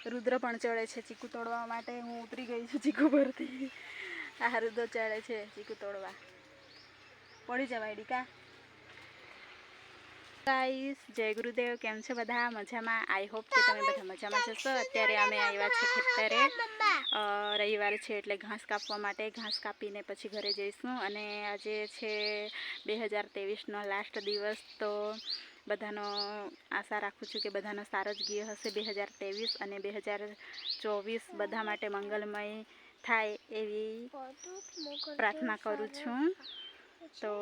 રુદ્ર પણ ચડે છે ચીકુ તોડવા માટે. હું ઉતરી ગઈ છું ચીકુ પરથી. આ રુદ્ર ચડે છે ચીકુ તોડવા. પડી જવાય ડીકા. ગાઈસ જય ગુરુદેવ. કેમ છો બધા? મજામાં? આઈ હોપ કે તમે બધા મજામાં જશો. અત્યારે અમે આવ્યા છે ખેતરે. રવિવાર છે એટલે ઘાસ કાપવા માટે. ઘાસ કાપીને પછી ઘરે જઈશું. અને આજે છે 2023નો લાસ્ટ દિવસ. તો બધાનો આશા રાખું છું કે બધાનો સારો જ ગયો હશે 2023 અને 2024 બધા માટે મંગલમય થાય એવી પ્રાર્થના કરું છું. તો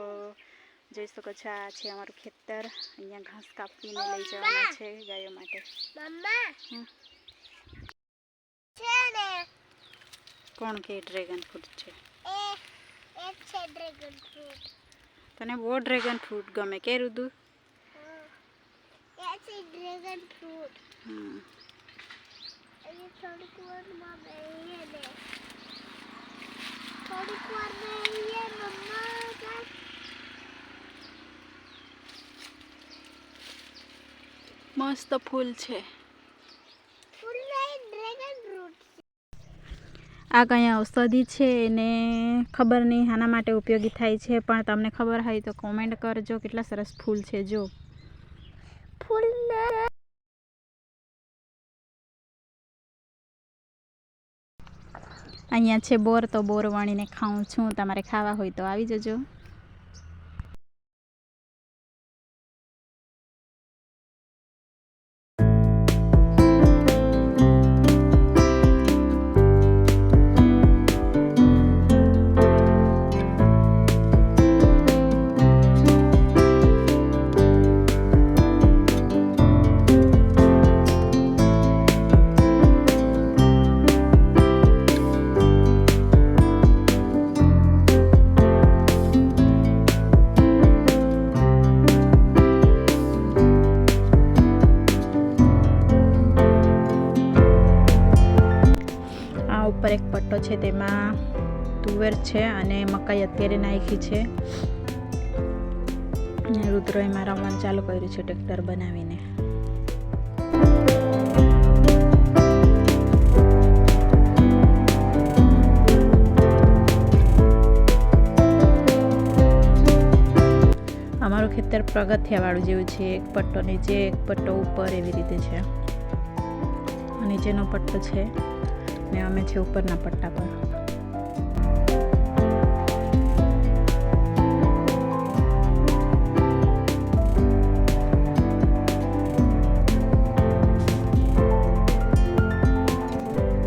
જોઈ શકો છો આ છે અમારું ખેતર. અહીંયા ઘાસ કાપીને લઈ જવાના છે ગાયો માટે. કોણ કે ડ્રેગન ફ્રૂટ છે? તને બહુ ડ્રેગન ફ્રૂટ ગમે કે રુદુ? ડ્રેગન ફ્રૂટ મસ્ત ફૂલ છે. આ કઈ ઔષધિ છે ને ખબર નહીં આના માટે ઉપયોગી થાય છે, પણ તમને ખબર હોય તો કોમેન્ટ કરજો. કેટલા સરસ ફૂલ છે જો. અહીંયા છે બોર, તો બોર વણીને ખાઉં છું. તમારે ખાવા હોય તો આવી જજો. ઉપર એક પટ્ટો છે તેમાં તુવેર છે અને મકાઈ અત્યારે નાખી છે. રુદ્ર એમાં રમવાનું ચાલુ કર્યું છે ટ્રેક્ટર બનાવીને. અમારું ખેતર પગથિયાવાળું જેવું છે. એક પટ્ટો નીચે એક પટ્ટો ઉપર એવી રીતે છે. નીચેનો પટ્ટો છે ને અમે છે ઉપરના પટ્ટા પર.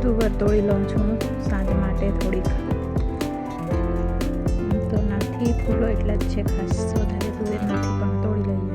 તુવર તોડી લઉં છું સાંજ માટે થોડીક. તો નથી ફૂલો એટલા જ છે, ખાસ વધારે તુવેર નથી, પણ તોડી લઈએ.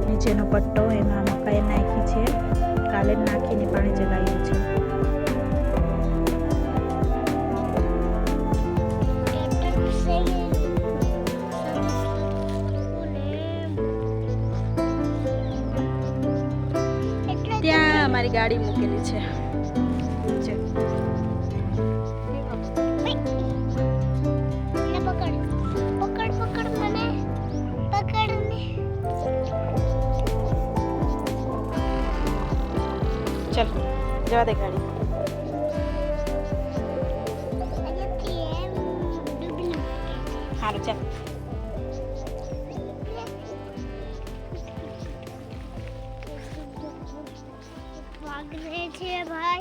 નીચેનો પટ્ટો એમાં મકાઈ નાખી છે. કાલે જ નાખીને પાણી ચલાવ્યું છે. ત્યાં અમારી ગાડી મૂકેલી છે. चल जवा दे गाड़ी. हारू चल. भाग रहे थे भाई.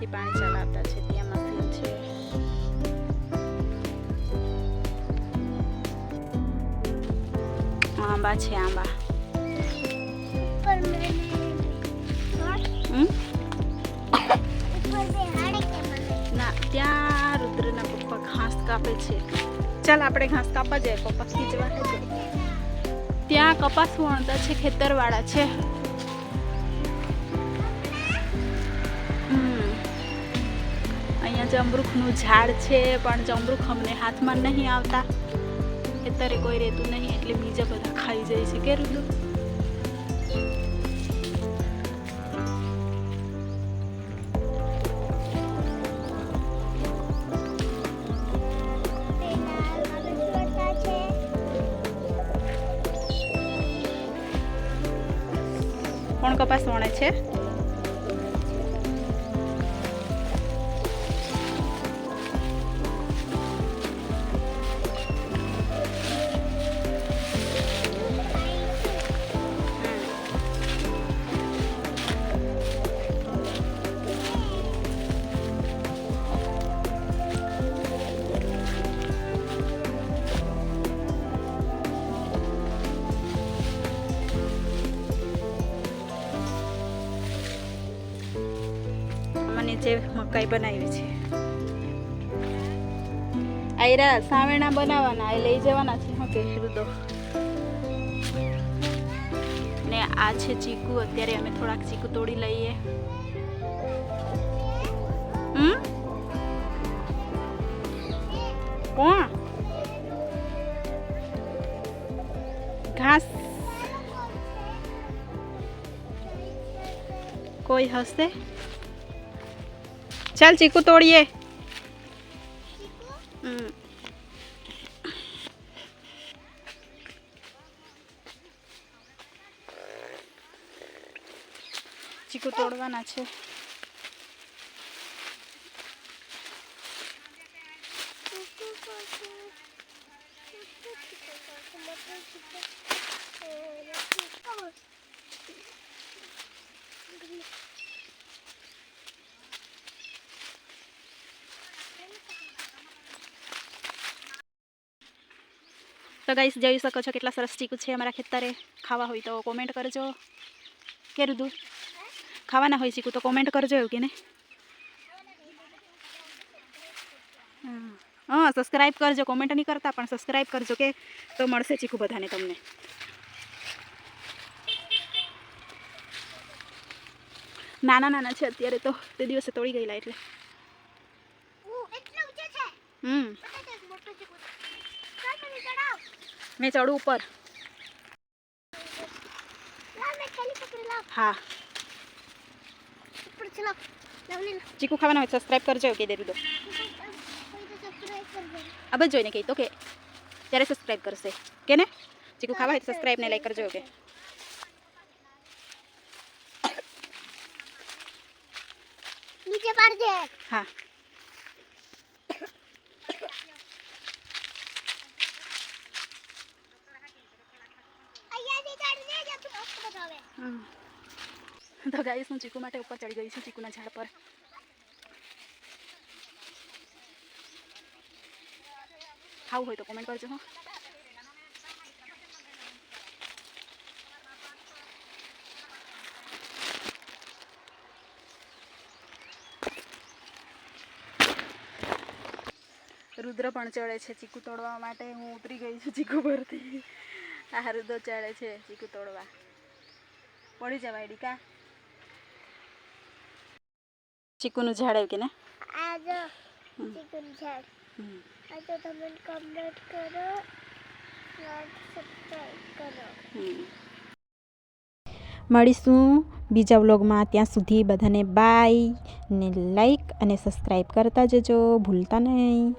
ત્યાંથી પાણી ચલાવતા છે. ત્યાં મશીન છે. આંબા છે, આંબા. ઉપર મને હમ? ઉપર બેહાડે કે મને ના, ત્યાં રુદ્રના પપ્પા ઘાસ કાપે છે. ચાલ આપણે ઘાસ કાપવા જાય. પપ્પા ખીચવા છે. ત્યાં કપાસ વણતા છે, ખેતરવાળા છે. અહીંયા જમરૂખનું ઝાડ છે, પણ જમરૂખ અમને હાથમાં નહીં આવતા. ખેતરે કોઈ રહેતું નહીં એટલે બીજા બધા ખાઈ જાય છે. કે રુદ્ર? કોણ કપાસ વણે છે? નીચે મકાઈ બનાવી છે. આયરા સાવેણા બનાવવાના, એ લઈ જવાના છે. હું કે રુદો ને આ છે ચીકુ. અત્યારે અમે થોડાક ચીકુ તોડી લઈએ. કોણ ઘાસ કોઈ હશે? ચાલ ચીકુ તોડીએ. ચીકુ તોડવાના છે. તો ગાઈસ જોઈ શકો છો કેટલા સરસ ચીકુ છે અમારા ખેતરે. ખાવા હોય તો કોમેન્ટ કરજો. કે રુદુ ખાવાના હોય ચીકુ તો કોમેન્ટ કરજો. એવું કે ને? હા, સબસ્ક્રાઈબ કરજો. કોમેન્ટ નહીં કરતા પણ સબસ્ક્રાઈબ કરજો કે તો મળશે ચીકુ બધાને તમને. નાના નાના છે અત્યારે તો, તે દિવસે તોડી ગયેલા એટલે. મેં ચડું ઉપર. હા, ચીકુ ખાવાના હોય સબસ્ક્રાઈબ કરજો. કહી દે દો. આ બધું જોઈને કહી તો કે ત્યારે સબસ્ક્રાઈબ કરશે. કે ને? ચીકુ ખાવા હોય તો સબસ્ક્રાઈબ ને લાઈક કરજો. કે નીચે પાડજે. હા. તો ગાઈસ હું ચીકુ માટે ઉપર ચડી ગઈ છું, ચીકુના ઝાડ પર. ખાવું હોય તો કોમેન્ટ કરજો. હો રુદ્ર પણ ચડે છે ચીકુ તોડવા માટે. હું ઉતરી ગઈ છું ચીકુ પરથી. આ રુદ્ર ચડે છે ચીકુ તોડવા. પડી જવાય ડીકા. ચીકુનું ઝાડ આવ્યું કે ને? આ જો ચીકુનું ઝાડ. આ તો તમે કમેન્ટ કરો, સબસ્ક્રાઇબ કરો. મળીશું બીજા વ્લોગમાં. ત્યાં સુધી બધાને બાય ને લાઈક અને સબસ્ક્રાઈબ કરતા જજો, ભૂલતા નહીં.